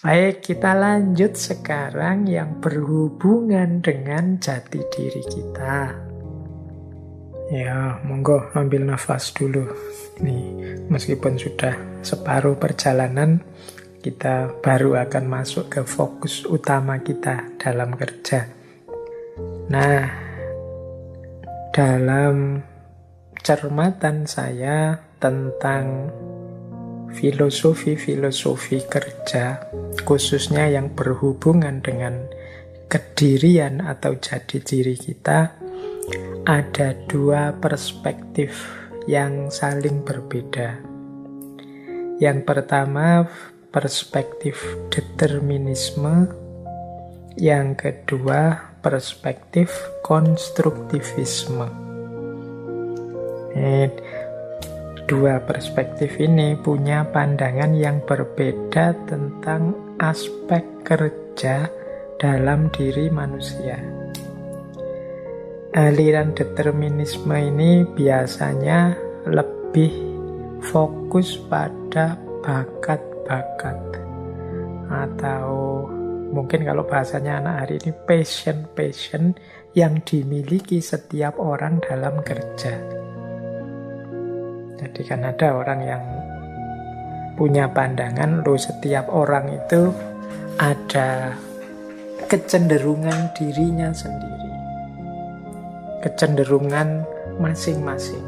Baik, kita lanjut sekarang yang berhubungan dengan jati diri kita. Ya, monggo ambil nafas dulu. Nih, meskipun sudah separuh perjalanan, kita baru akan masuk ke fokus utama kita dalam kerja. Nah, dalam cermatan saya tentang filosofi kerja, khususnya yang berhubungan dengan kedirian atau jati diri kita, ada dua perspektif yang saling berbeda. Yang pertama, perspektif determinisme. Yang kedua, perspektif konstruktivisme. Dua perspektif ini punya pandangan yang berbeda tentang aspek kerja dalam diri manusia. Aliran determinisme ini biasanya lebih fokus pada bakat-bakat, atau mungkin kalau bahasanya anak hari ini passion yang dimiliki setiap orang dalam kerja. Jadi kan ada orang yang punya pandangan, setiap orang itu ada kecenderungan dirinya sendiri, kecenderungan masing-masing.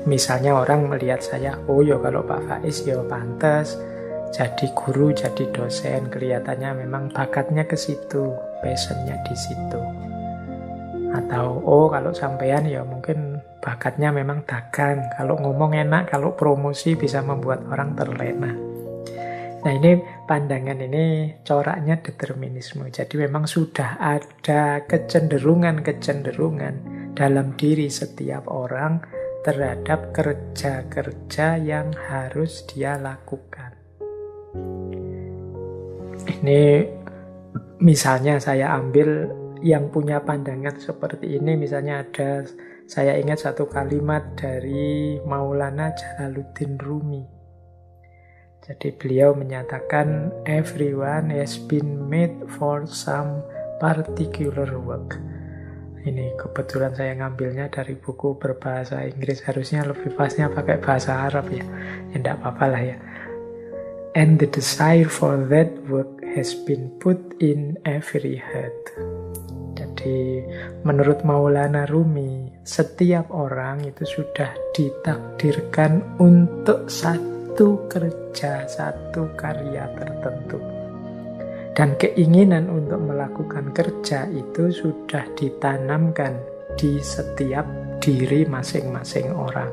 Misalnya orang melihat saya, kalau Pak Faiz pantas jadi guru, jadi dosen, kelihatannya memang bakatnya ke situ, passionnya di situ. Atau kalau sampean mungkin bakatnya memang dagang, kalau ngomong enak, kalau promosi bisa membuat orang terlena. Nah, ini pandangan ini coraknya determinisme. Jadi memang sudah ada kecenderungan dalam diri setiap orang terhadap kerja-kerja yang harus dia lakukan. Ini misalnya saya ambil yang punya pandangan seperti ini, misalnya saya ingat satu kalimat dari Maulana Jalaluddin Rumi. Jadi beliau menyatakan, everyone has been made for some particular work. Ini kebetulan saya ngambilnya dari buku berbahasa Inggris, harusnya lebih pasnya pakai bahasa Arab ya. Ya enggak apa-apa lah ya. And the desire for that work has been put in every heart. Jadi menurut Maulana Rumi, setiap orang itu sudah ditakdirkan untuk satu kerja, satu karya tertentu. Dan keinginan untuk melakukan kerja itu sudah ditanamkan di setiap diri masing-masing orang.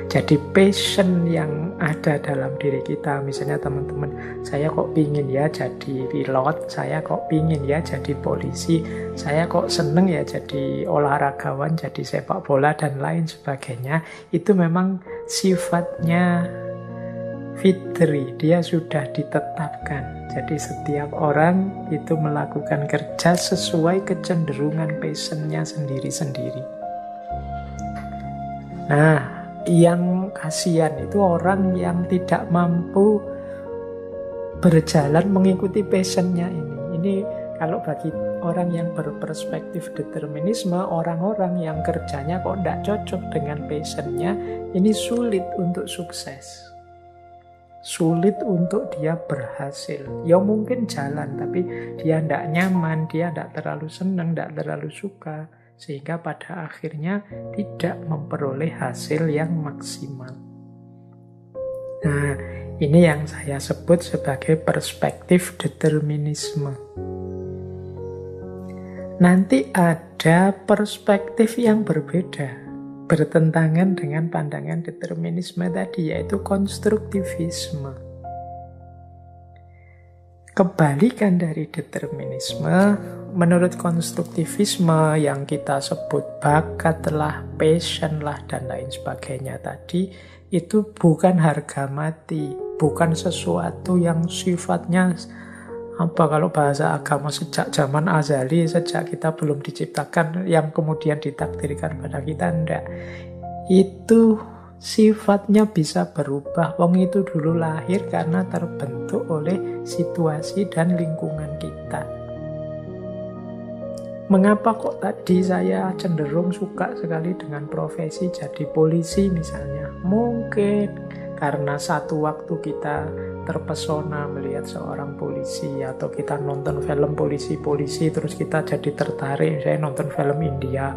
Jadi passion yang ada dalam diri kita, misalnya teman-teman, saya kok pingin ya jadi pilot, saya kok pingin ya jadi polisi, saya kok seneng ya jadi olahragawan, jadi sepak bola dan lain sebagainya. Itu memang sifatnya fitri, dia sudah ditetapkan. Jadi setiap orang itu melakukan kerja sesuai kecenderungan passionnya sendiri-sendiri. Nah, yang kasihan itu orang yang tidak mampu berjalan mengikuti passionnya ini. Ini kalau bagi orang yang berperspektif determinisme, orang-orang yang kerjanya kok tidak cocok dengan passionnya, ini sulit untuk sukses. Sulit untuk dia berhasil. Ya mungkin jalan, tapi dia tidak nyaman, dia tidak terlalu senang, tidak terlalu suka. Sehingga pada akhirnya tidak memperoleh hasil yang maksimal. Nah, ini yang saya sebut sebagai perspektif determinisme. Nanti ada perspektif yang berbeda, bertentangan dengan pandangan determinisme tadi, yaitu konstruktivisme. Kebalikan dari determinisme, menurut konstruktivisme yang kita sebut bakat lah, passion lah, dan lain sebagainya tadi, itu bukan harga mati, bukan sesuatu yang sifatnya kalau bahasa agama sejak zaman azali, sejak kita belum diciptakan, yang kemudian ditakdirkan pada kita, enggak. Itu sifatnya bisa berubah. Wong itu dulu lahir karena terbentuk oleh situasi dan lingkungan kita. Mengapa kok tadi saya cenderung suka sekali dengan profesi jadi polisi misalnya? Mungkin karena satu waktu kita terpesona melihat seorang polisi, atau kita nonton film polisi-polisi terus kita jadi tertarik. Saya nonton film India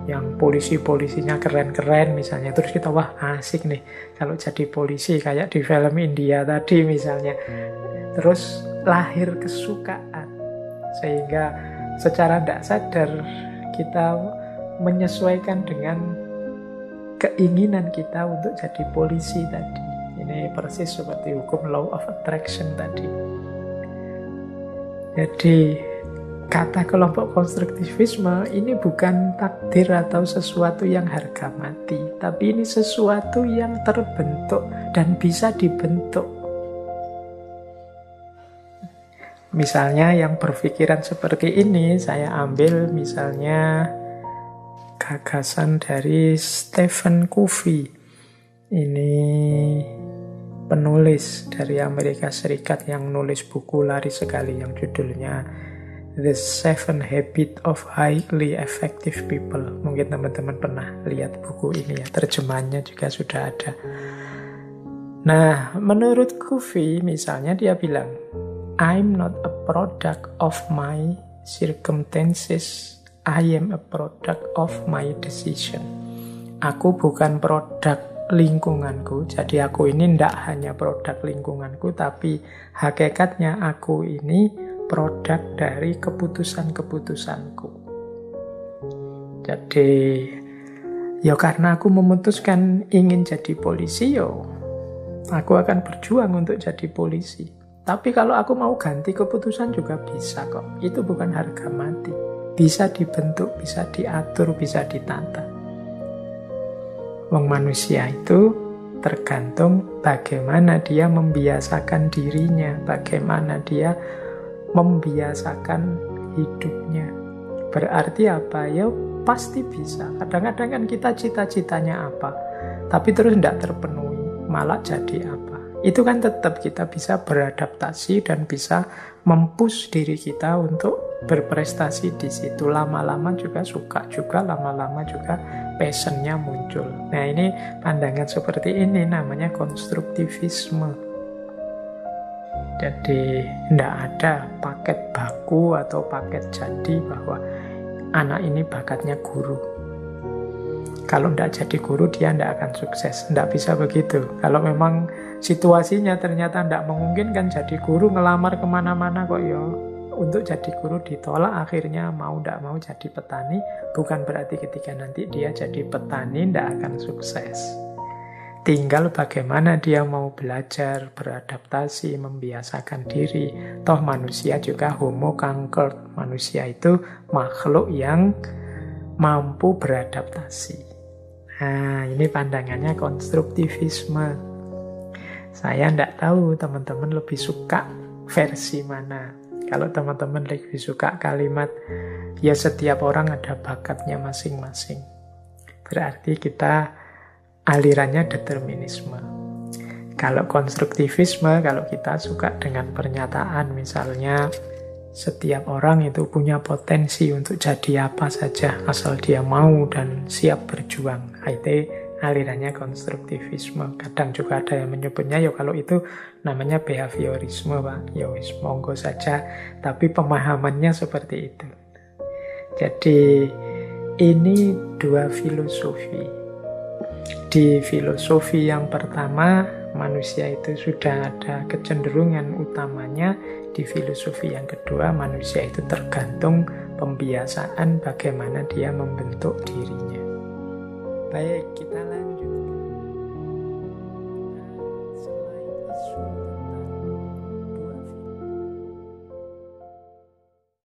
yang polisi-polisinya keren-keren misalnya, terus kita wah asik nih kalau jadi polisi kayak di film India tadi misalnya. Terus lahir kesukaan, sehingga secara tidak sadar kita menyesuaikan dengan keinginan kita untuk jadi polisi tadi. Ini persis seperti hukum law of attraction tadi. Jadi kata kelompok konstruktivisme ini bukan takdir atau sesuatu yang harga mati, tapi ini sesuatu yang terbentuk dan bisa dibentuk. Misalnya yang berpikiran seperti ini, saya ambil misalnya gagasan dari Stephen Covey. Ini penulis dari Amerika Serikat yang nulis buku laris sekali yang judulnya The 7 Habits of Highly Effective People. Mungkin teman-teman pernah lihat buku ini ya, terjemahannya juga sudah ada. Nah, menurut Covey misalnya dia bilang, I'm not a product of my circumstances, I am a product of my decision. Aku bukan produk lingkunganku, jadi aku ini tidak hanya produk lingkunganku, tapi hakikatnya aku ini produk dari keputusan-keputusanku. Jadi, ya karena aku memutuskan ingin jadi polisi, aku akan berjuang untuk jadi polisi. Tapi kalau aku mau ganti keputusan juga bisa kok. Itu bukan harga mati. Bisa dibentuk, bisa diatur, bisa ditata. Wong manusia itu tergantung bagaimana dia membiasakan dirinya, bagaimana dia membiasakan hidupnya. Berarti apa? Ya pasti bisa. Kadang-kadang kan kita cita-citanya apa, tapi terus tidak terpenuhi, malah jadi apa. Itu kan tetap kita bisa beradaptasi dan bisa mempush diri kita untuk berprestasi di situ. Lama-lama juga suka juga, lama-lama juga passionnya muncul. Nah ini pandangan seperti ini namanya konstruktivisme. Jadi tidak ada paket baku atau paket jadi bahwa anak ini bakatnya guru. Kalau tidak jadi guru dia tidak akan sukses. Tidak bisa begitu. Kalau memang situasinya ternyata tidak memungkinkan jadi guru, ngelamar kemana-mana kok untuk jadi guru ditolak, akhirnya mau tidak mau jadi petani. Bukan berarti ketika nanti dia jadi petani tidak akan sukses. Tinggal bagaimana dia mau belajar, beradaptasi, membiasakan diri. Toh manusia juga homo conquered. Manusia itu makhluk yang mampu beradaptasi. Nah, ini pandangannya konstruktivisme. Saya tidak tahu teman-teman lebih suka versi mana. Kalau teman-teman lebih suka kalimat, ya setiap orang ada bakatnya masing-masing. Berarti kita alirannya determinisme. Kalau konstruktivisme, kalau kita suka dengan pernyataan, misalnya setiap orang itu punya potensi untuk jadi apa saja asal dia mau dan siap berjuang. Itu alirannya konstruktivisme. Kadang juga ada yang menyebutnya kalau itu namanya behaviorisme, Pak. Ya wis monggo saja, tapi pemahamannya seperti itu. Jadi ini dua filosofi. Di filosofi yang pertama, manusia itu sudah ada kecenderungan utamanya. Di filosofi yang kedua, manusia itu tergantung pembiasaan bagaimana dia membentuk dirinya. Baik, kita lanjut. Selain isu